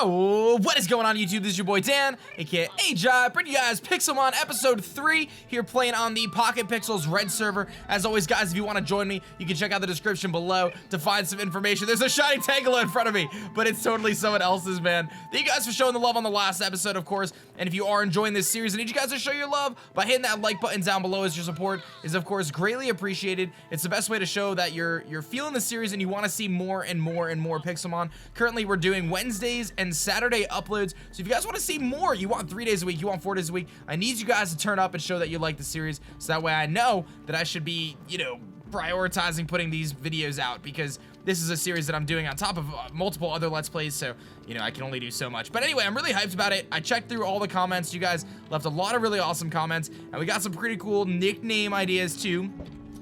Yo, what is going on YouTube? This is your boy Dan, aka aDrive, bringing you guys Pixelmon Episode 3 here playing on the PocketPixels Red server. As always, guys, if you want to join me, you can check out the description below to find some information. There's a shiny Tangela in front of me, but it's totally someone else's, man. Thank you guys for showing the love on the last episode, of course, and if you are enjoying this series, I need you guys to show your love by hitting that like button down below, as your support is, of course, greatly appreciated. It's the best way to show that you're feeling the series and you want to see more and more and more Pixelmon. Currently, we're doing Wednesdays and Saturday uploads, so if you guys want to see more, you want 3 days a week, you want 4 days a week, I need you guys to turn up and show that you like the series, so that way I know that I should be, you know, prioritizing putting these videos out, because this is a series that I'm doing on top of multiple other Let's Plays, so, you know, I can only do so much. But anyway, I'm really hyped about it. I checked through all the comments. You guys left a lot of really awesome comments, and we got some pretty cool nickname ideas too.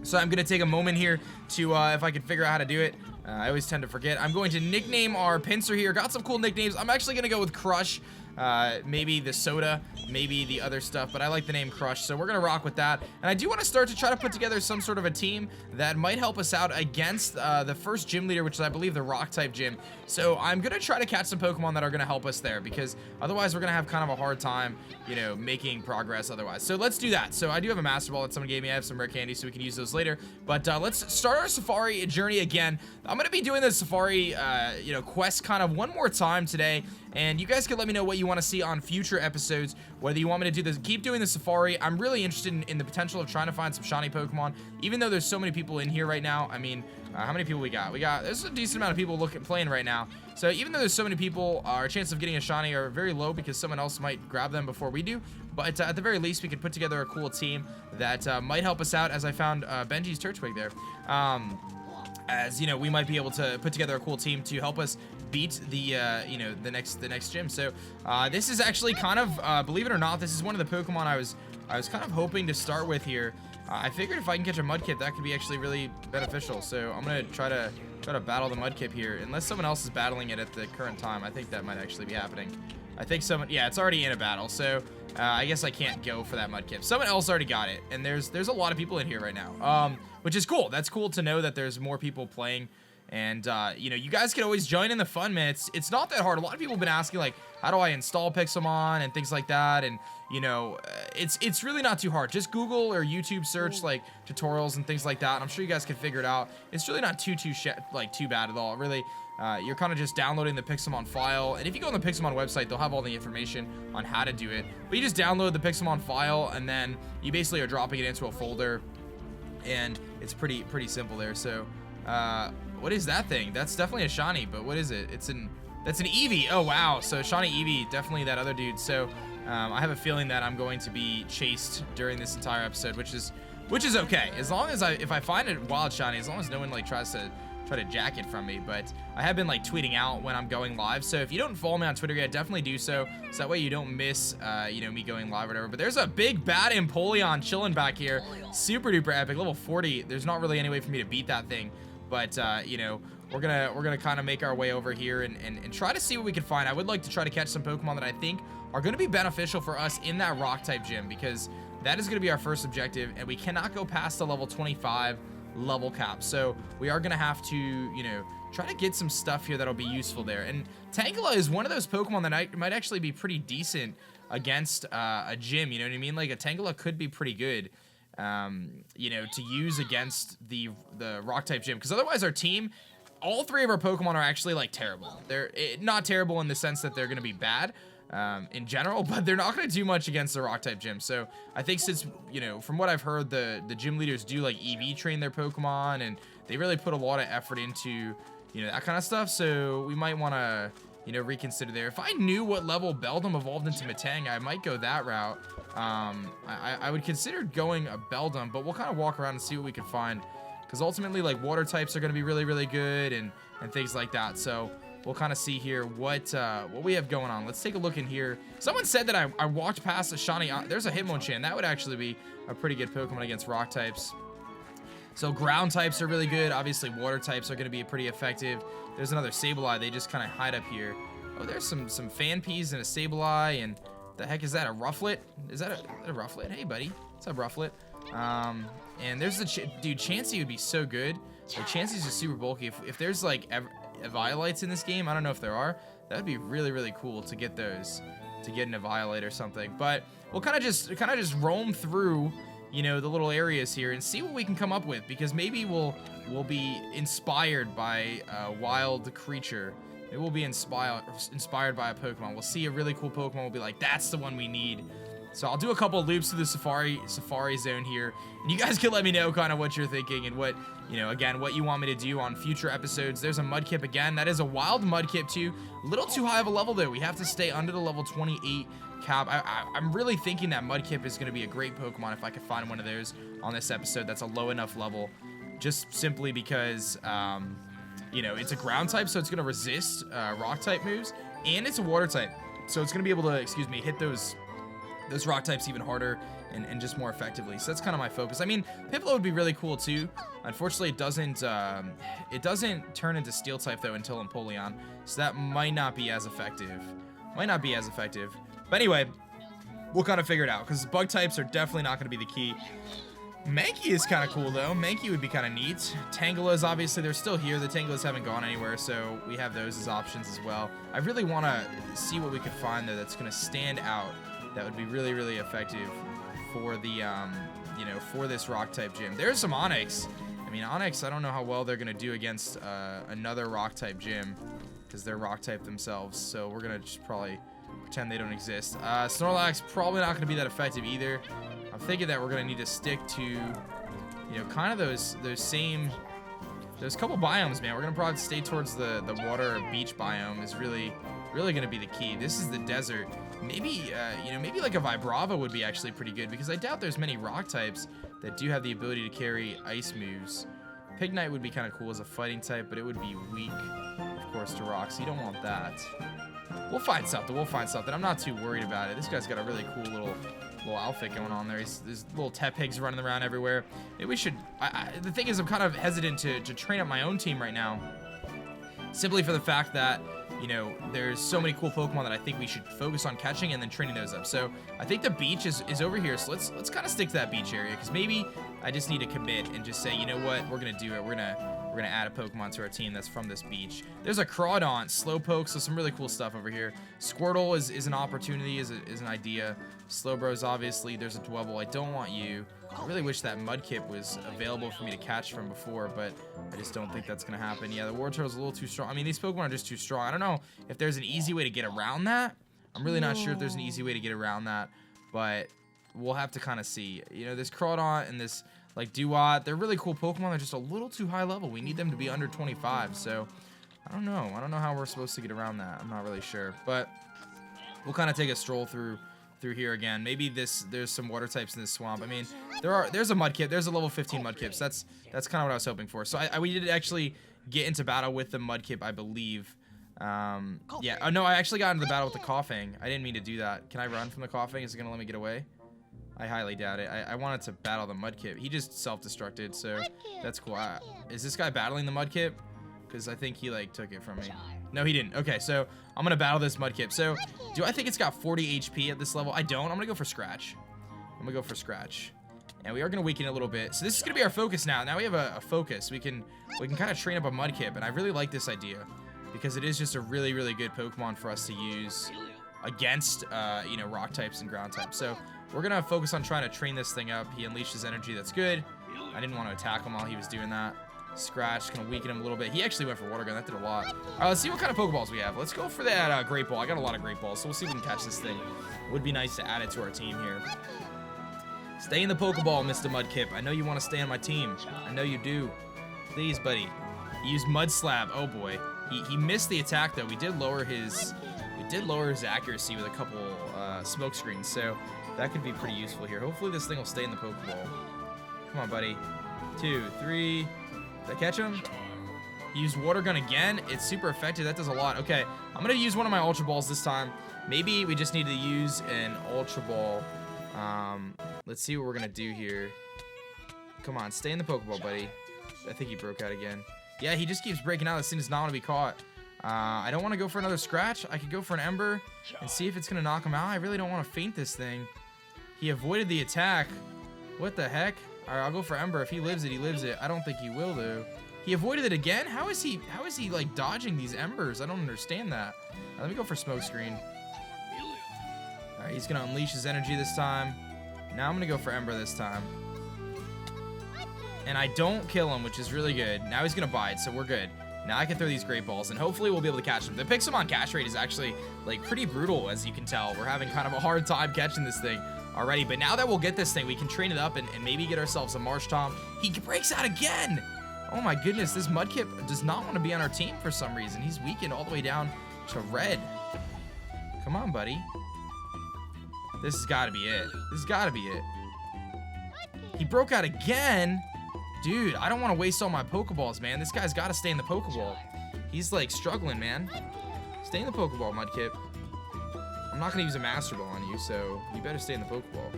So I'm gonna take a moment here to, if I can figure out how to do it. I always tend to forget. I'm going to nickname our pincer here. Got some cool nicknames. I'm actually gonna go with Crush. Maybe the soda, maybe the other stuff, but I like the name Crush, so we're gonna rock with that. And I do want to start to try to put together some sort of a team that might help us out against the first gym leader, which is, I believe, the rock type gym. So I'm gonna try to catch some Pokemon that are gonna help us there, because otherwise we're gonna have kind of a hard time, you know, making progress otherwise. So let's do that. So I do have a Master Ball that someone gave me. I have some rare candy, so we can use those later. But let's start our Safari journey again. I'm gonna be doing the Safari, you know, quest kind of one more time today. And you guys can let me know what you want to see on future episodes, whether you want me to do this, keep doing the Safari. I'm really interested in the potential of trying to find some shiny Pokemon, even though there's so many people in here right now. I mean, how many people we got? There's a decent amount of people playing right now. So even though there's so many people, our chances of getting a shiny are very low, because someone else might grab them before we do. But at the very least, we could put together a cool team that might help us out, as I found Benji's Turtwig there. As you know, we might be able to put together a cool team to help us beat the you know, the next gym. So this is actually kind of, believe it or not, this is one of the Pokemon I was kind of hoping to start with here. I figured if I can catch a Mudkip, that could be actually really beneficial. So I'm gonna try to battle the Mudkip here, unless someone else is battling it at the current time. I think that might actually be happening. I think someone, yeah, it's already in a battle, so I guess I can't go for that Mudkip. Someone else already got it, and there's a lot of people in here right now, which is cool. That's cool to know that there's more people playing, and you know, you guys can always join in the fun, man. It's not that hard. A lot of people have been asking, like, how do I install Pixelmon and things like that, and you know, it's really not too hard. Just Google or YouTube search like tutorials and things like that, and I'm sure you guys can figure it out. It's really not too bad at all, really. You're kind of just downloading the Pixelmon file, and if you go on the Pixelmon website, they'll have all the information on how to do it. But you just download the Pixelmon file, and then you basically are dropping it into a folder, and it's pretty simple there. So, what is that thing? That's definitely a shiny, but what is it? That's an Eevee. Oh wow, so shiny Eevee, definitely that other dude. So, I have a feeling that I'm going to be chased during this entire episode, which is okay, as long as if I find a wild shiny, as long as no one like tries to jack it from me. But I have been like tweeting out when I'm going live, so if you don't follow me on Twitter yet, definitely do so that way you don't miss you know, me going live or whatever. But there's a big bad Empoleon chilling back here, super duper epic, level 40. There's not really any way for me to beat that thing, but you know, we're gonna kind of make our way over here and try to see what we can find. I would like to try to catch some Pokemon that I think are going to be beneficial for us in that rock type gym, because that is going to be our first objective, and we cannot go past the level 25 level cap. So we are gonna have to, you know, try to get some stuff here that'll be useful there. And Tangela is one of those Pokemon that might actually be pretty decent against a gym, you know what I mean? Like, a Tangela could be pretty good, you know, to use against the rock type gym, because otherwise our team, all 3 of our Pokemon are actually like terrible. They're not terrible in the sense that they're gonna be bad in general, but they're not going to do much against the rock type gym. So I think, since, you know, from what I've heard, the gym leaders do like EV train their Pokemon, and they really put a lot of effort into, you know, that kind of stuff. So we might want to, you know, reconsider there. If I knew what level Beldum evolved into Metang, I might go that route. I would consider going a Beldum, but we'll kind of walk around and see what we can find, because ultimately, like, water types are going to be really good, and things like that. So we'll kind of see here what we have going on. Let's take a look in here. Someone said that I walked past a shiny. There's a Hitmonchan. That would actually be a pretty good Pokemon against rock types. So ground types are really good. Obviously, water types are going to be pretty effective. There's another Sableye. They just kind of hide up here. Oh, there's some Fanpeas and a Sableye. And the heck is that? A Rufflet? Is that a Rufflet? Hey, buddy. What's up, Rufflet? And there's the dude. Chansey would be so good. Like, Chansey's just super bulky. If there's like Eviolites in this game, I don't know if there are. That'd be really, really cool to get those, to get into Violate or something. But we'll kind of just roam through, you know, the little areas here and see what we can come up with, because maybe we'll be inspired by a wild creature. Maybe we'll be inspired by a Pokemon. We'll see a really cool Pokemon. We'll be like, that's the one we need. So I'll do a couple of loops through the Safari Zone here, and you guys can let me know kind of what you're thinking and what, you know, again, what you want me to do on future episodes. There's a Mudkip again. That is a wild Mudkip too. A little too high of a level though. We have to stay under the level 28 cap. I'm really thinking that Mudkip is going to be a great Pokemon if I could find one of those on this episode that's a low enough level, just simply because, you know, it's a ground type, so it's going to resist rock type moves, and it's a water type, so it's going to be able to, excuse me, hit those rock types even harder and just more effectively. So that's kind of my focus. I mean, Piplup would be really cool too. Unfortunately, it doesn't turn into steel type though until Empoleon, so that might not be as effective. But anyway, we'll kind of figure it out, because bug types are definitely not going to be the key. Mankey is kind of cool though. Mankey would be kind of neat. Tangulas, obviously, they're still here. The Tangulas haven't gone anywhere, so we have those as options as well. I really want to see what we could find there that's going to stand out. That would be really, really effective for the, you know, for this rock type gym. There's some Onix. I mean, Onix, I don't know how well they're going to do against another rock type gym, because they're rock type themselves. So we're going to just probably pretend they don't exist. Snorlax, probably not going to be that effective either. I'm thinking that we're going to need to stick to, you know, kind of those couple biomes, man. We're going to probably stay towards the water or beach biome is really going to be the key. This is the desert. Maybe, you know, maybe like a Vibrava would be actually pretty good, because I doubt there's many rock types that do have the ability to carry ice moves. Pignite would be kind of cool as a fighting type, but it would be weak, of course, to rock, so you don't want that. We'll find something. I'm not too worried about it. This guy's got a really cool little outfit going on there. There's little Tepigs running around everywhere. Maybe we should... the thing is, I'm kind of hesitant to train up my own team right now, simply for the fact that, you know, there's so many cool Pokemon that I think we should focus on catching and then training those up. So I think the beach is over here, so let's kind of stick to that beach area, because maybe I just need to commit and just say, you know what, we're gonna do it. We're gonna add a Pokemon to our team that's from this beach. There's a Crawdaunt, Slowpoke, so some really cool stuff over here. Squirtle is an opportunity, is an idea. Slowbros, obviously. There's a Dwebble. I don't want you. I really wish that Mudkip was available for me to catch from before, but I just don't think that's going to happen. Yeah, the Wartortle's a little too strong. I mean, these Pokemon are just too strong. I don't know if there's an easy way to get around that. I'm really not sure if there's an easy way to get around that, but we'll have to kind of see. You know, this Crawdaunt and this, like, Duat, they're really cool Pokemon. They're just a little too high level. We need them to be under 25, so I don't know. I don't know how we're supposed to get around that. I'm not really sure, but we'll kind of take a stroll through here again. Maybe there's some water types in this swamp. I mean, there's a Mudkip. There's a level 15 Mudkips. That's kind of what I was hoping for. So we did actually get into battle with the Mudkip, I believe. Yeah. Oh no, I actually got into the battle with the Coughing. I didn't mean to do that. Can I run from the Coughing? Is it gonna let me get away? I highly doubt it. I wanted to battle the Mudkip. He just self-destructed, so that's cool. Is this guy battling the Mudkip? Because I think he, like, took it from me. No, he didn't. Okay, so I'm going to battle this Mudkip. So, do I think it's got 40 HP at this level? I don't. I'm going to go for Scratch. And we are going to weaken it a little bit. So, this is going to be our focus now. Now we have a focus. We can kind of train up a Mudkip, and I really like this idea, because it is just a really, really good Pokemon for us to use against, you know, rock types and ground types. So, we're going to focus on trying to train this thing up. He unleashed his energy. That's good. I didn't want to attack him while he was doing that. Scratch, gonna weaken him a little bit. He actually went for Water Gun. That did a lot. All right, let's see what kind of Pokeballs we have. Let's go for that Great Ball. I got a lot of Great Balls, so we'll see if we can catch this thing. It would be nice to add it to our team here. Stay in the Pokeball, Mr. Mudkip. I know you want to stay on my team. I know you do. Please, buddy. He used Mud Slab. Oh boy. He missed the attack though. We did lower his accuracy with a couple smoke screens, so that could be pretty useful here. Hopefully this thing will stay in the Pokeball. Come on, buddy. 2, 3. Did I catch him? He used Water Gun again. It's super effective. That does a lot. Okay, I'm going to use one of my Ultra Balls this time. Maybe we just need to use an Ultra Ball. Let's see what we're going to do here. Come on, stay in the Pokeball, buddy. I think he broke out again. Yeah, he just keeps breaking out. This thing does not want to be caught. I don't want to go for another Scratch. I could go for an Ember and see if it's going to knock him out. I really don't want to faint this thing. He avoided the attack. What the heck? All right, I'll go for Ember. If he lives it, he lives it. I don't think he will, though. He avoided it again? How is he like dodging these embers? I don't understand that. Let me go for smoke screen. All right, he's gonna unleash his energy this time. Now I'm gonna go for ember this time. And I don't kill him, which is really good. Now he's gonna bite, so we're good. Now I can throw these great balls, and hopefully we'll be able to catch them. The Pixelmon catch rate is actually, like, pretty brutal, as you can tell. We're having kind of a hard time catching this thing already, but now that we'll get this thing, we can train it up and maybe get ourselves a Marsh Tom. He breaks out again! Oh my goodness, this Mudkip does not want to be on our team for some reason. He's weakened all the way down to red. Come on, buddy. This has got to be it. This has got to be it. He broke out again? Dude, I don't want to waste all my Pokeballs, man. This guy's got to stay in the Pokeball. He's, like, struggling, man. Stay in the Pokeball, Mudkip. I'm not going to use a Master Ball on you, so you better stay in the Pokeball.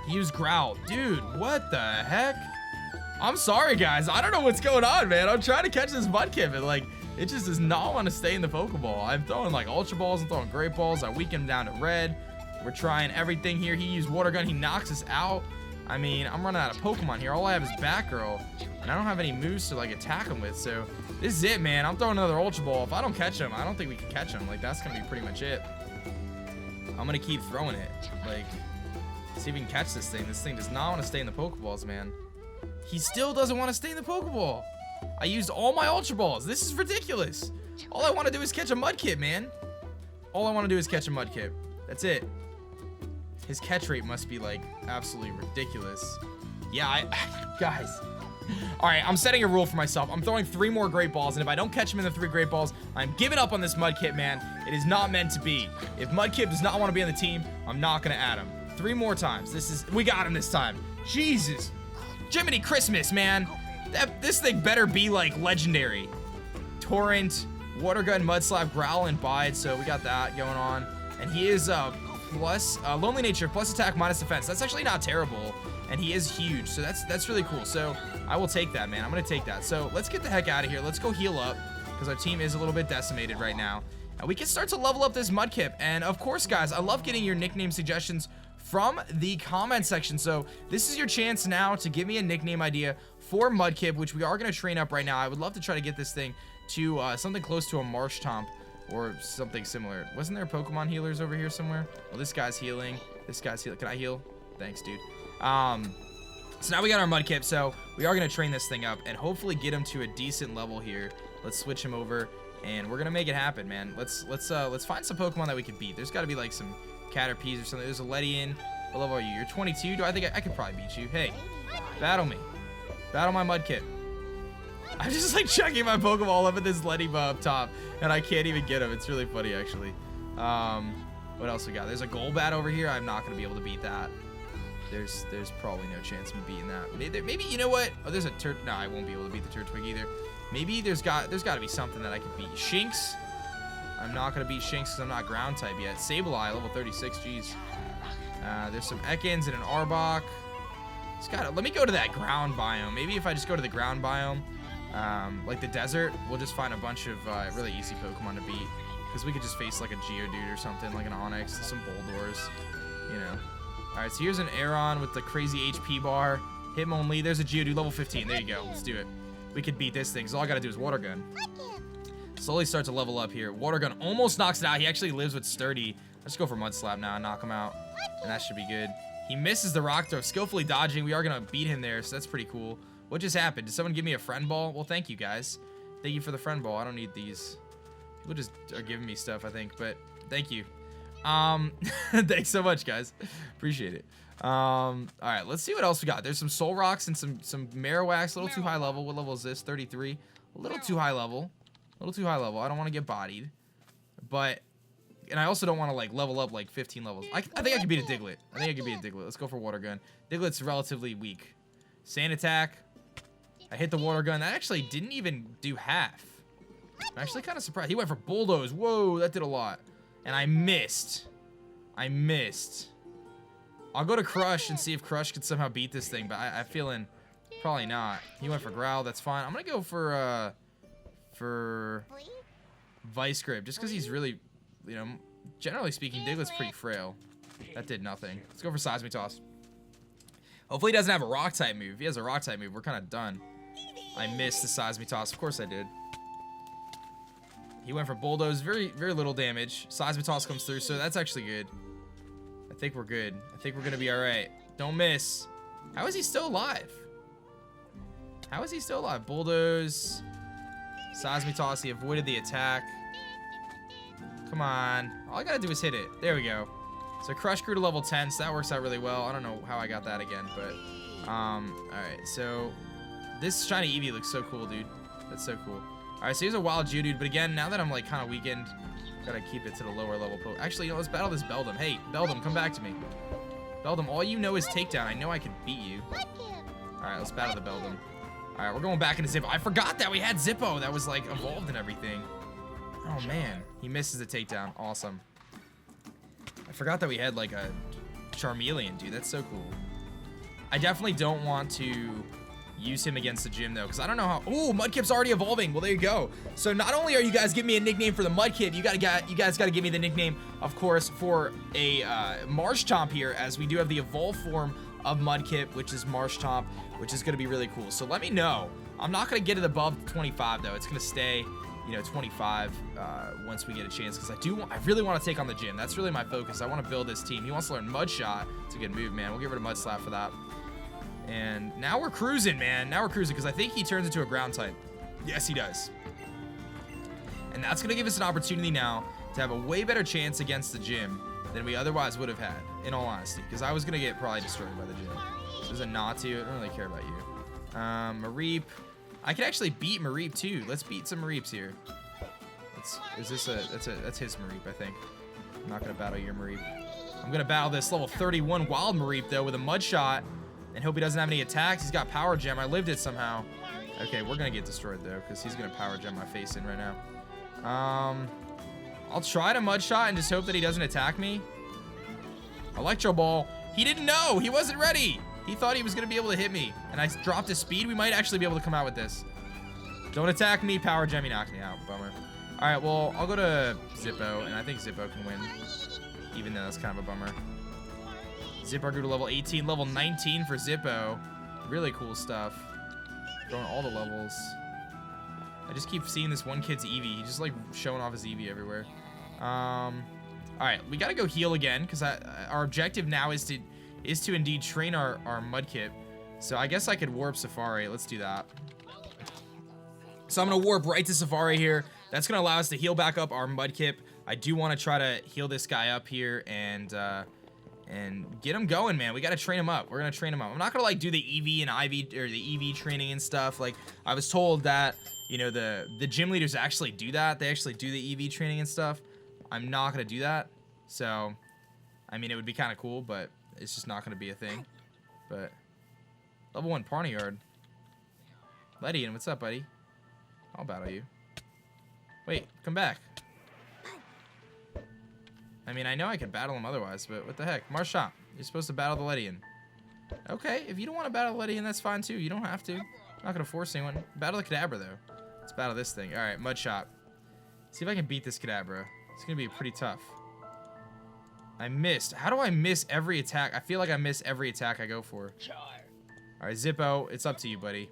He used Growl. Dude, what the heck? I'm sorry, guys. I don't know what's going on, man. I'm trying to catch this Mudkip, and, like, it just does not want to stay in the Pokeball. I'm throwing, like, Ultra Balls. I'm throwing Great Balls. I weaken him down to red. We're trying everything here. He used Water Gun. He knocks us out. I mean, I'm running out of Pokemon here. All I have is Batgirl, and I don't have any moves to, like, attack him with, so this is it, man. I'm throwing another Ultra Ball. If I don't catch him, I don't think we can catch him. Like, that's going to be pretty much it. I'm going to keep throwing it. Like, see if we can catch this thing. This thing does not want to stay in the Pokeballs, man. He still doesn't want to stay in the Pokeball. I used all my Ultra Balls. This is ridiculous. All I want to do is catch a Mudkip, man. All I want to do is catch a Mudkip. That's it. His catch rate must be, like, absolutely ridiculous. Yeah, guys. All right, I'm setting a rule for myself. I'm throwing 3 more Great Balls, and if I don't catch him in the 3 Great Balls, I'm giving up on this Mudkip, man. It is not meant to be. If Mudkip does not want to be on the team, I'm not going to add him. 3 more times. We got him this time. Jesus. Jiminy Christmas, man. This thing better be, like, legendary. Torrent, Water Gun, Mud Slap, Growl, and Bide, so we got that going on. And he is, plus Lonely Nature, plus attack, minus defense. That's actually not terrible, and he is huge, so that's really cool. So I will take that, man. I'm gonna take that. So let's get the heck out of here. Let's go heal up, because our team is a little bit decimated right now. And we can start to level up this Mudkip. And of course, guys, I love getting your nickname suggestions from the comment section. So this is your chance now to give me a nickname idea for Mudkip, which we are gonna train up right now. I would love to try to get this thing to something close to a Marsh Tomp, or something similar. Wasn't there Pokemon healers over here somewhere? Well, this guy's healing. This guy's healing. Can I heal? Thanks, dude. So now we got our Mudkip, so we are gonna train this thing up and hopefully get him to a decent level here. Let's switch him over, and we're gonna make it happen, man. Let's find some Pokemon that we can beat. There's got to be like some Caterpies or something. There's a Ledian. What level are you? You're 22. Do I think I could probably beat you? Hey, battle me. Battle my Mudkip. I'm just like checking my Pokeball up at this Letty up top, and I can't even get him. It's really funny, actually. What else we got? There's a Golbat over here. I'm not gonna be able to beat that. There's probably no chance of me beating that. Maybe you know what? Oh, there's a No, I won't be able to beat the Turtwig either. Maybe there's got to be something that I could beat. Shinx. I'm not gonna beat Shinx because I'm not ground type yet. Sableye, level 36. Jeez. There's some Ekans and an Arbok. Let me go to that ground biome. Maybe if I just go to the ground biome. Like the desert, we'll just find a bunch of really easy Pokemon to beat, because we could just face like a Geodude or something, like an Onix, some Boldors, you know. Alright, so here's an Aeron with the crazy HP bar. Hitmonlee, there's a Geodude, level 15. There you go, let's do it. We could beat this thing, so all I gotta do is Water Gun. Slowly start to level up here. Water Gun almost knocks it out. He actually lives with Sturdy. Let's go for Mud Slap now and knock him out, and that should be good. He misses the Rock Throw, skillfully dodging. We are gonna beat him there, so that's pretty cool. What just happened? Did someone give me a friend ball? Well, thank you, guys. Thank you for the friend ball. I don't need these. People just are giving me stuff, I think, but thank you. Thanks so much, guys. Appreciate it. All right, let's see what else we got. There's some Soul Rocks and some Marowaks. A little too high level. What level is this? 33. A little too high level. A little too high level. I don't want to get bodied. And I also don't want to, like, level up, like, 15 levels. I think I can beat a Diglett. Let's go for Water Gun. Diglett's relatively weak. Sand Attack. I hit the Water Gun. That actually didn't even do half. I'm actually kind of surprised. He went for Bulldoze. Whoa, that did a lot. And I missed. I'll go to Crush and see if Crush can somehow beat this thing, but I'm feeling probably not. He went for Growl. That's fine. I'm going to go for Vice Grip, just because he's really, you know, generally speaking, Diglett's pretty frail. That did nothing. Let's go for Seismic Toss. Hopefully he doesn't have a Rock-type move. If he has a Rock-type move, we're kind of done. I missed the Seismitoss. Of course I did. He went for Bulldoze. Very, very little damage. Seismitoss comes through, so that's actually good. I think we're good. I think we're going to be all right. Don't miss. How is he still alive? How is he still alive? Bulldoze. Seismitoss. He avoided the attack. Come on. All I got to do is hit it. There we go. So Crush grew to level 10, so that works out really well. I don't know how I got that again, but... Alright, so... This shiny Eevee looks so cool, dude. That's so cool. Alright, so here's a wild Geodude, but again, now that I'm, like, kind of weakened, gotta keep it to the lower level. Actually, you know, let's battle this Beldum. Hey, Beldum, come back to me. Beldum, all you know is takedown. I know I can beat you. Alright, let's battle the Beldum. Alright, we're going back into Zippo. I forgot that we had Zippo that was, like, evolved and everything. Oh, man. He misses the takedown. Awesome. I forgot that we had, like, a Charmeleon, dude. That's so cool. I definitely don't want to use him against the gym, though, because I don't know how... Ooh, Mudkip's already evolving. Well, there you go. So not only are you guys giving me a nickname for the Mudkip, you guys got to give me the nickname, of course, for a Marshtomp here, as we do have the evolved form of Mudkip, which is Marshtomp, which is going to be really cool. So let me know. I'm not going to get it above 25, though. It's going to stay... you know, 25 once we get a chance, because I really want to take on the gym. That's really my focus. I want to build this team. He wants to learn Mud Shot. It's a good move, man. We'll get rid of Mud Slap for that. And now we're cruising, man. Now we're cruising, because I think he turns into a ground type. Yes, he does. And that's going to give us an opportunity now to have a way better chance against the gym than we otherwise would have had, in all honesty, because I was going to get probably destroyed by the gym. There's a Natu. I don't really care about you. Mareep. I can actually beat Mareep too. Let's beat some Mareeps here. That's his Mareep, I think. I'm not gonna battle your Mareep. I'm gonna battle this level 31 wild Mareep though with a Mud Shot, and hope he doesn't have any attacks. He's got Power Gem. I lived it somehow. Okay, we're gonna get destroyed though, because he's gonna Power Gem my face in right now. I'll try to Mud Shot and just hope that he doesn't attack me. Electro Ball. He didn't know. He wasn't ready. He thought he was going to be able to hit me, and I dropped his speed. We might actually be able to come out with this. Don't attack me. Power Gem, he knocked me out. Bummer. All right, well, I'll go to Zippo, and I think Zippo can win, even though that's kind of a bummer. Zippo grew to level 18, level 19 for Zippo. Really cool stuff. Going all the levels. I just keep seeing this one kid's Eevee. He's just, like, showing off his Eevee everywhere. All right, we got to go heal again, because our objective now is to indeed train our Mudkip. So I guess I could warp Safari. Let's do that. So I'm going to warp right to Safari here. That's going to allow us to heal back up our Mudkip. I do want to try to heal this guy up here and get him going, man. We got to train him up. We're going to train him up. I'm not going to, like, do the EV and IV, or the EV training and stuff. Like, I was told that, you know, the gym leaders actually do that. They actually do the EV training and stuff. I'm not going to do that. So, I mean, it would be kind of cool, but... it's just not going to be a thing. But level 1 Parneyard. Ledian, what's up, buddy? I'll battle you. Wait, come back. I mean, I know I could battle him otherwise, but what the heck? Marshtomp, you're supposed to battle the Ledian. Okay, if you don't want to battle the Ledian, that's fine too. You don't have to. I'm not going to force anyone. Battle the Kadabra, though. Let's battle this thing. All right, Mud Shot. See if I can beat this Kadabra. It's going to be pretty tough. I missed. How do I miss every attack? I feel like I miss every attack I go for. All right, Zippo, it's up to you, buddy.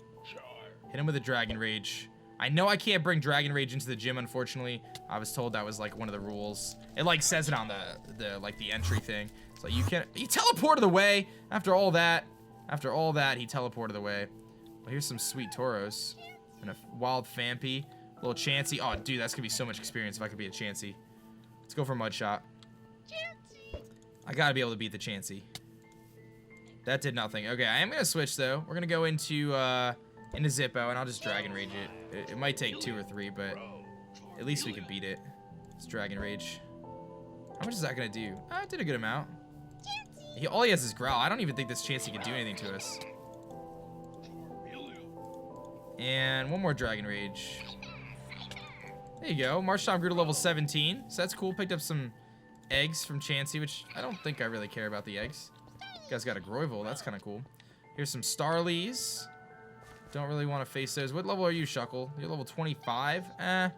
Hit him with a Dragon Rage. I know I can't bring Dragon Rage into the gym, unfortunately. I was told that was, like, one of the rules. It, like, says it on the entry thing. It's like, you can't... He teleported away! After all that, he teleported away. Well, here's some sweet Tauros. And a wild Phanpy. A little Chansey. Oh, dude, that's gonna be so much experience if I could be a Chansey. Let's go for Mud Shot. I gotta be able to beat the Chansey. That did nothing. Okay, I am gonna switch though. We're gonna go into Zippo, and I'll just Dragon Rage it. It might take 2 or 3, but at least we can beat it. Let's Dragon Rage. How much is that gonna do? It did a good amount. All he has is Growl. I don't even think this Chansey can do anything to us. And one more Dragon Rage. There you go. Marshtomp grew to level 17, so that's cool. Picked up some eggs from Chansey, which I don't think I really care about the eggs. You guys got a Groyval. That's kind of cool. Here's some Starlies. Don't really want to face those. What level are you, Shuckle? You're level 25? It's a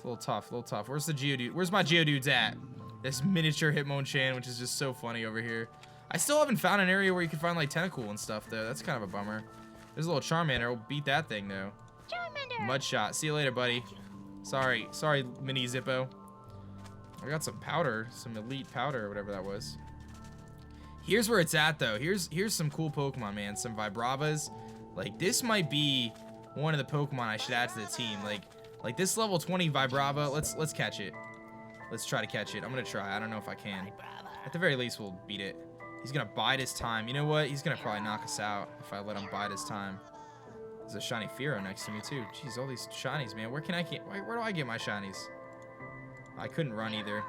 little tough, Where's the Geodude? Where's my Geodudes at? This miniature Hitmonchan, which is just so funny over here. I still haven't found an area where you can find, like, Tentacool and stuff, though. That's kind of a bummer. There's a little Charmander. We'll beat that thing, though. Mud shot. See you later, buddy. Sorry, mini Zippo. I got some powder, some elite powder or whatever that was. Here's where it's at, though. Here's some cool Pokemon, man. Some Vibravas. Like, this might be one of the Pokemon I should add to the team. Like this level 20 Vibrava. Let's catch it. Let's try to catch it. I'm gonna try. I don't know if I can. At the very least, we'll beat it. He's gonna bide his time. You know what? He's gonna probably knock us out if I let him bide his time. There's a shiny Fearow next to me too. Jeez, all these shinies, man. Where do I get my shinies? I couldn't run either.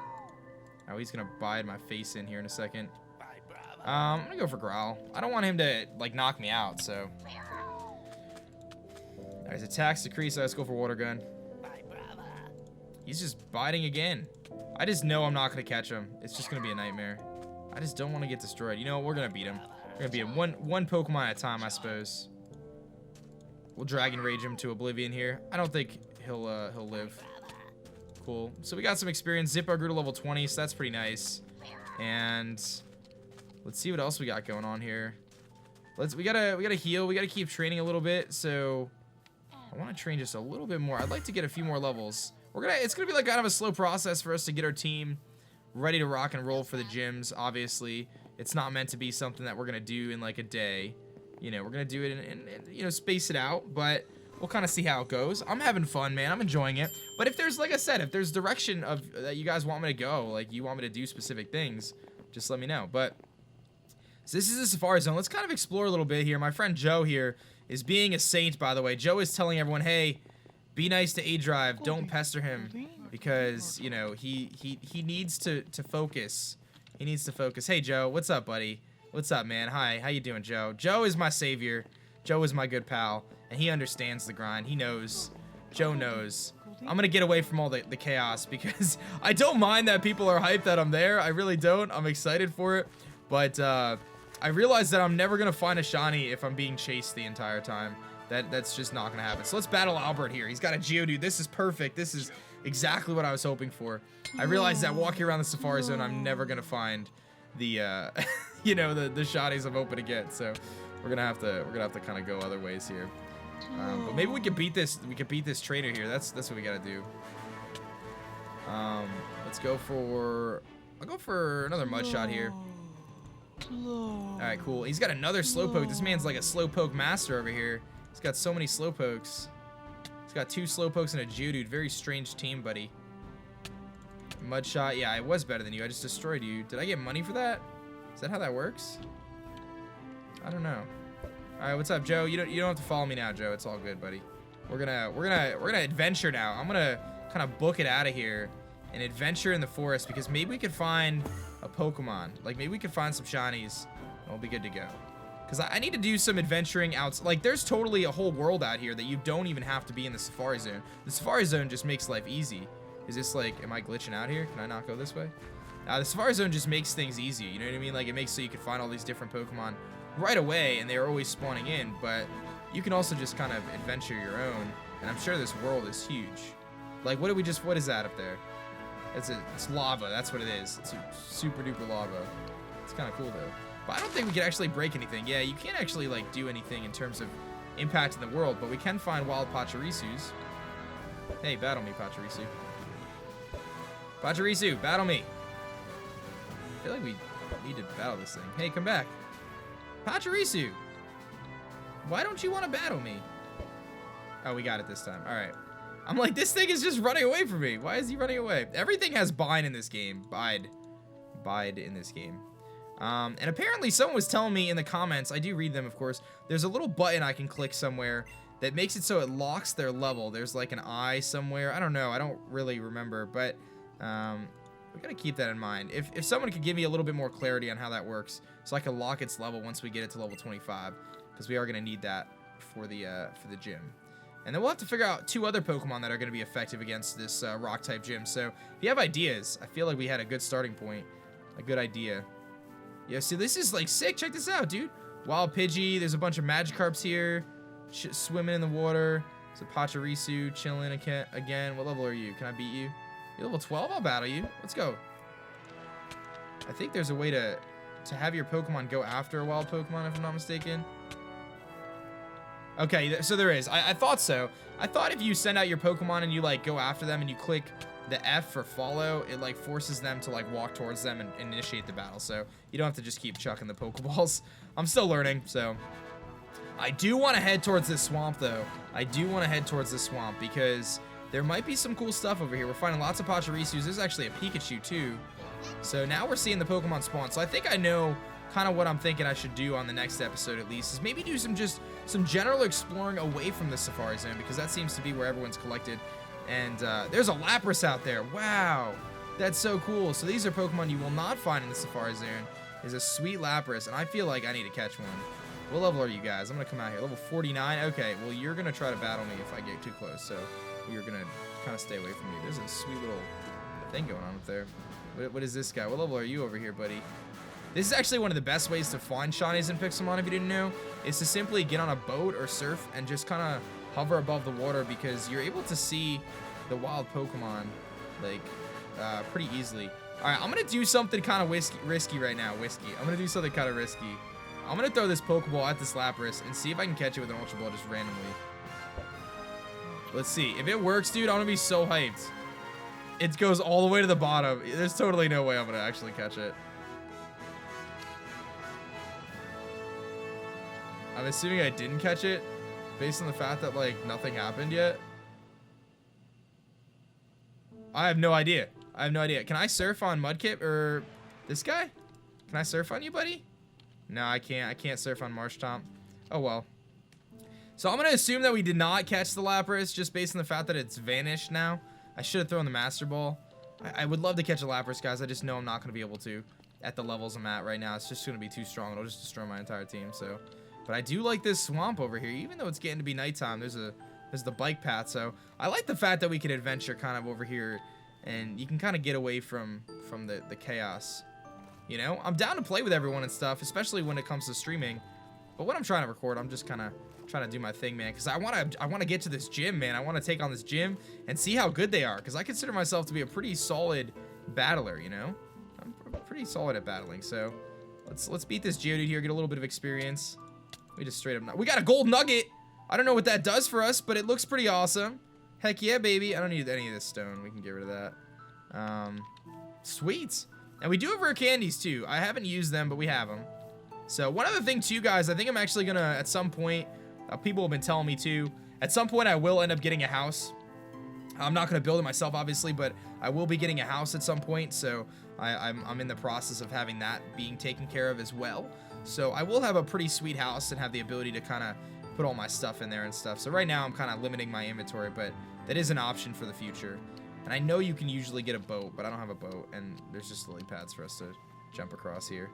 Oh, he's gonna bide my face in here in a second. I'm gonna go for Growl. I don't want him to like knock me out, so. Alright, his attacks decrease, so let's go for Water Gun. He's just biting again. I just know I'm not gonna catch him. It's just gonna be a nightmare. I just don't want to get destroyed. You know what? We're gonna beat him. We're gonna beat him one Pokemon at a time, I suppose. We'll Dragon Rage him to oblivion here. I don't think he'll live. Cool. So we got some experience. Zippo grew to level 20, so that's pretty nice. And let's see what else we got going on here. We gotta heal. We gotta keep training a little bit. So I want to train just a little bit more. I'd like to get a few more levels. It's gonna be like kind of a slow process for us to get our team ready to rock and roll for the gyms. Obviously, it's not meant to be something that we're gonna do in like a day. You know, we're gonna do it and you know, space it out, but we'll kind of see how it goes. I'm having fun, man. I'm enjoying it. But if there's, like I said, if there's direction of that you guys want me to go, like you want me to do specific things, just let me know. But so this is the Safari Zone. Let's kind of explore a little bit here. My friend Joe here is being a saint, by the way. Joe is telling everyone, hey, be nice to aDrive. Don't pester him because, you know, he needs to focus. He needs to focus. Hey, Joe, what's up, buddy? What's up, man? Hi, how you doing, Joe? Joe is my savior. Joe is my good pal, and he understands the grind. He knows. Joe knows. I'm gonna get away from all the chaos because I don't mind that people are hyped that I'm there. I really don't. I'm excited for it, but I realize that I'm never gonna find a shiny if I'm being chased the entire time. That's just not gonna happen. So let's battle Albert here. He's got a Geodude. This is perfect. This is exactly what I was hoping for. I realize that walking around the Safari Zone, I'm never gonna find the you know, the shinies I'm hoping to get. So we're gonna have to kind of go other ways here. But maybe we could beat this. We could beat this trainer here. That's what we gotta do. Let's go for. I'll go for another mud shot here. All right, cool. He's got another Slowpoke. This man's like a Slowpoke master over here. He's got so many Slowpokes. He's got 2 Slowpokes and a Geodude. Very strange team, buddy. Mud shot. Yeah, I was better than you. I just destroyed you. Did I get money for that? Is that how that works? I don't know. All right, what's up, Joe? You don't have to follow me now, Joe. It's all good, buddy. We're gonna adventure now. I'm gonna kind of book it out of here and adventure in the forest because maybe we could find a Pokemon. Like maybe we could find some shinies and we'll be good to go. Because I need to do some adventuring out. Like there's totally a whole world out here that you don't even have to be in the Safari Zone. The Safari Zone just makes life easy. Is this like, am I glitching out here? Can I not go this way? The Safari Zone just makes things easy. You know what I mean? Like it makes so you can find all these different Pokemon right away and they're always spawning in, but you can also just kind of adventure your own, and I'm sure this world is huge. Like what is that up there? It's lava, that's what it is. It's super duper lava. It's kind of cool though. But I don't think we can actually break anything. Yeah, you can't actually like do anything in terms of impacting the world, but we can find wild Pachirisus. Hey, battle me, Pachirisu. Pachirisu, battle me. I feel like we need to battle this thing. Hey, come back. Pachirisu! Why don't you want to battle me? Oh, we got it this time. Alright. I'm like, this thing is just running away from me. Why is he running away? Everything has bide in this game. Bide in this game. And apparently someone was telling me in the comments, I do read them, of course, there's a little button I can click somewhere that makes it so it locks their level. There's like an eye somewhere. I don't know. I don't really remember, but we gotta keep that in mind. If someone could give me a little bit more clarity on how that works, so I can lock its level once we get it to level 25, because we are gonna need that for the gym. And then we'll have to figure out 2 other Pokemon that are gonna be effective against this rock type gym. So if you have ideas, I feel like we had a good starting point, a good idea. Yeah, see, this is like sick. Check this out, dude. Wild Pidgey. There's a bunch of Magikarps here, swimming in the water. There's a Pachirisu chilling again. What level are you? Can I beat you? You're level 12? I'll battle you. Let's go. I think there's a way to have your Pokemon go after a wild Pokemon, if I'm not mistaken. Okay, so there is. I thought so. I thought if you send out your Pokemon and you like go after them and you click the F for follow, it like forces them to like walk towards them and initiate the battle. So you don't have to just keep chucking the Pokeballs. I'm still learning, so. I do want to head towards this swamp though. I do want to head towards this swamp because there might be some cool stuff over here. We're finding lots of Pachirisus. There's actually a Pikachu too. So now we're seeing the Pokemon spawn. So I think I know kind of what I'm thinking I should do on the next episode at least, is maybe do some general exploring away from the Safari Zone, because that seems to be where everyone's collected. And there's a Lapras out there. Wow, that's so cool. So these are Pokemon you will not find in the Safari Zone. There's a sweet Lapras, and I feel like I need to catch one. What level are you guys? I'm gonna come out here. Level 49. Okay, well you're gonna try to battle me if I get too close, so you're gonna kind of stay away from me. There's a sweet little thing going on up there. What is this guy? What level are you over here, buddy? This is actually one of the best ways to find shinies in Pixelmon, if you didn't know, is to simply get on a boat or surf and just kind of hover above the water, because you're able to see the wild Pokemon like pretty easily. All right, I'm gonna do something kind of risky right now. I'm gonna do something kind of risky. I'm gonna throw this Pokeball at this Lapras and see if I can catch it with an Ultra Ball just randomly. Let's see. If it works, dude, I'm gonna be so hyped. It goes all the way to the bottom. There's totally no way I'm gonna actually catch it. I'm assuming I didn't catch it based on the fact that like nothing happened yet. I have no idea. Can I surf on Mudkip or this guy? Can I surf on you, buddy? No, I can't. I can't surf on Marshtomp. Oh well. So I'm gonna assume that we did not catch the Lapras just based on the fact that it's vanished now. I should have thrown the Master Ball. I would love to catch a Lapras, guys. I just know I'm not gonna be able to at the levels I'm at right now. It's just gonna be too strong. It'll just destroy my entire team. So. But I do like this swamp over here, even though it's getting to be nighttime. There's the bike path, so I like the fact that we can adventure kind of over here, and you can kind of get away from the chaos. You know, I'm down to play with everyone and stuff, especially when it comes to streaming. But when I'm trying to record, I'm just kind of trying to do my thing, man, because I want to get to this gym, man. I want to take on this gym and see how good they are, because I consider myself to be a pretty solid battler. You know, I'm pretty solid at battling. So let's beat this Geodude here, get a little bit of experience. We just straight up... We got a gold nugget! I don't know what that does for us, but it looks pretty awesome. Heck yeah, baby. I don't need any of this stone. We can get rid of that. Sweet. And we do have rare candies, too. I haven't used them, but we have them. So, one other thing, too, guys. I think I'm actually gonna, at some point... people have been telling me, too. At some point, I will end up getting a house. I'm not gonna build it myself, obviously, but I will be getting a house at some point. So, I'm in the process of having that being taken care of as well. So I will have a pretty sweet house and have the ability to kind of put all my stuff in there and stuff. So right now I'm kind of limiting my inventory, but that is an option for the future. And I know you can usually get a boat, but I don't have a boat, and there's just lily pads for us to jump across here.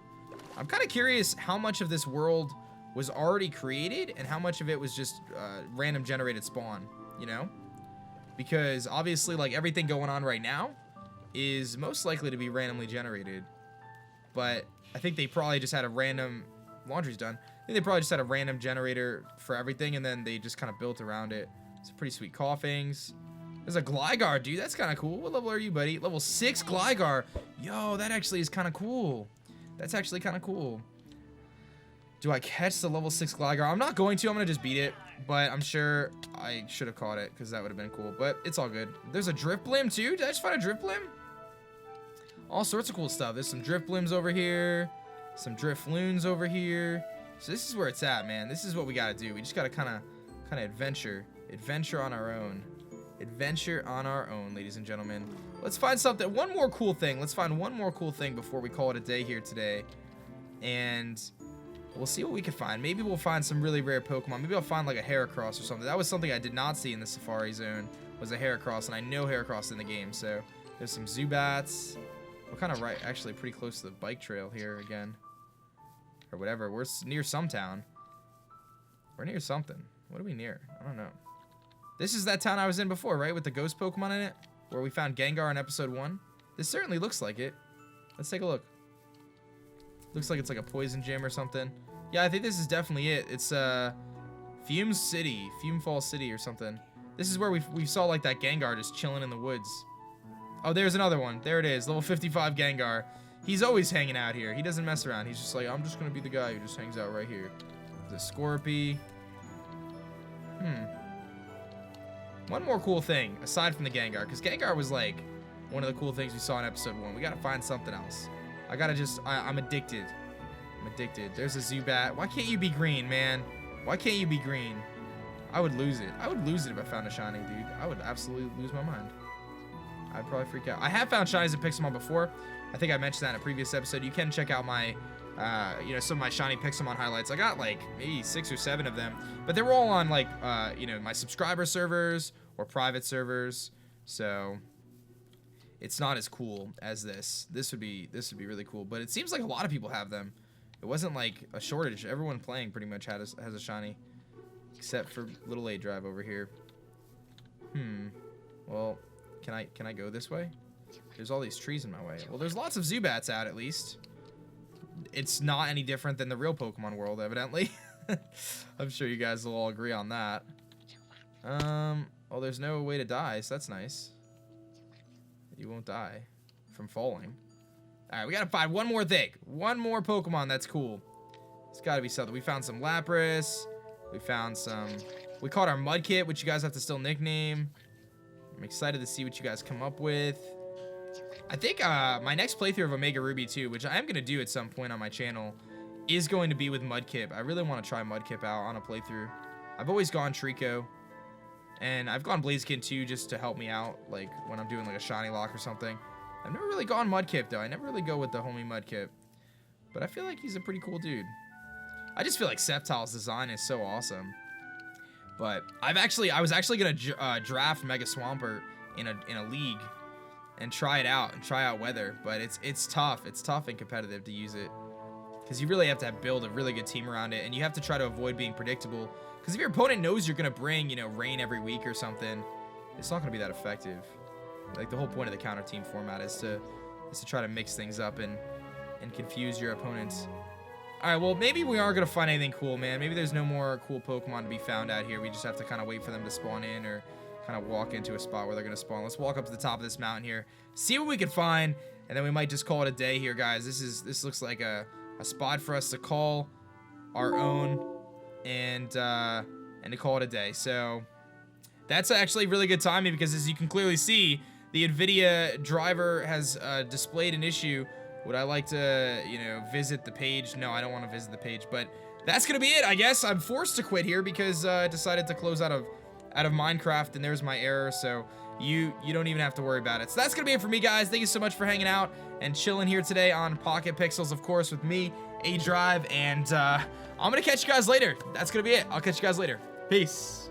I'm kind of curious how much of this world was already created and how much of it was just random generated spawn, you know? Because obviously, like, everything going on right now is most likely to be randomly generated. But I think they probably just had a random... Laundry's done. I think they probably just had a random generator for everything, and then they just kind of built around it. It's pretty sweet Coughings. There's a Gligar, dude. That's kind of cool. What level are you, buddy? Level 6 Gligar. Yo, that actually is kind of cool. That's actually kind of cool. Do I catch the level 6 Gligar? I'm not going to. I'm going to just beat it. But I'm sure I should have caught it, because that would have been cool. But it's all good. There's a Drifblim, too. Did I just find a Drifblim? All sorts of cool stuff. There's some Drifblims over here. Some Drifloons over here. So this is where it's at, man. This is what we got to do. We just got to kind of adventure. Adventure on our own. Adventure on our own, ladies and gentlemen. Let's find something. One more cool thing. Let's find one more cool thing before we call it a day here today. And we'll see what we can find. Maybe we'll find some really rare Pokemon. Maybe I'll find like a Heracross or something. That was something I did not see in the Safari Zone, was a Heracross. And I know Heracross in the game. So there's some Zubats. We're kind of actually pretty close to the bike trail here again. Or whatever. We're near some town. We're near something. What are we near? I don't know. This is that town I was in before, right? With the ghost Pokemon in it? Where we found Gengar in episode 1. This certainly looks like it. Let's take a look. Looks like it's like a poison gym or something. Yeah, I think this is definitely it. It's Fume City. Fume Fall City or something. This is where we saw like that Gengar just chilling in the woods. Oh, there's another one. There it is. Level 55 Gengar. He's always hanging out here. He doesn't mess around. He's just like, I'm just going to be the guy who just hangs out right here. There's a Scorpy. One more cool thing, aside from the Gengar, because Gengar was like one of the cool things we saw in episode 1. We gotta find something else. I'm addicted. I'm addicted. There's a Zubat. Why can't you be green, man? Why can't you be green? I would lose it. I would lose it if I found a shiny, dude. I would absolutely lose my mind. I'd probably freak out. I have found shinies in Pixelmon before. I think I mentioned that in a previous episode. You can check out my, you know, some of my shiny Pixelmon highlights. I got like maybe 6 or 7 of them, but they were all on like, you know, my subscriber servers or private servers. So it's not as cool as this. This would be really cool, but it seems like a lot of people have them. It wasn't like a shortage. Everyone playing pretty much has a shiny, except for little aDrive over here. Well, can I go this way? There's all these trees in my way. Well, there's lots of Zubats out at least. It's not any different than the real Pokemon world, evidently. I'm sure you guys will all agree on that. Well, there's no way to die, so that's nice. You won't die from falling. All right, we gotta find one more thing. One more Pokemon that's cool. It's gotta be something. We found some Lapras. We found some... We caught our Mudkip, which you guys have to still nickname. I'm excited to see what you guys come up with. I think my next playthrough of Omega Ruby 2, which I am gonna do at some point on my channel, is going to be with Mudkip. I really want to try Mudkip out on a playthrough. I've always gone Trico. And I've gone Blaziken too, just to help me out, like when I'm doing like a shiny lock or something. I've never really gone Mudkip though. I never really go with the homie Mudkip. But I feel like he's a pretty cool dude. I just feel like Sceptile's design is so awesome. But I was actually gonna draft Mega Swampert in a league and try it out and try out weather. But it's tough. It's tough and competitive to use it, because you really have to build a really good team around it, and you have to try to avoid being predictable. Because if your opponent knows you're gonna bring, you know, rain every week or something, it's not gonna be that effective. Like the whole point of the counter team format is to try to mix things up and confuse your opponents. All right, well maybe we are gonna find anything cool, man. Maybe there's no more cool Pokemon to be found out here. We just have to kind of wait for them to spawn in, or kind of walk into a spot where they're gonna spawn. Let's walk up to the top of this mountain here, see what we can find, and then we might just call it a day here, guys. This looks like a spot for us to call our own. And to call it a day. So that's actually really good timing, because as you can clearly see, the NVIDIA driver has displayed an issue. Would I like to, you know, visit the page? No, I don't want to visit the page, but that's gonna be it, I guess. I'm forced to quit here because I decided to close out of Minecraft, and there's my error. So you don't even have to worry about it. So that's gonna be it for me, guys. Thank you so much for hanging out and chilling here today on Pocket Pixels, of course, with me, aDrive, and I'm gonna catch you guys later. That's gonna be it. I'll catch you guys later. Peace.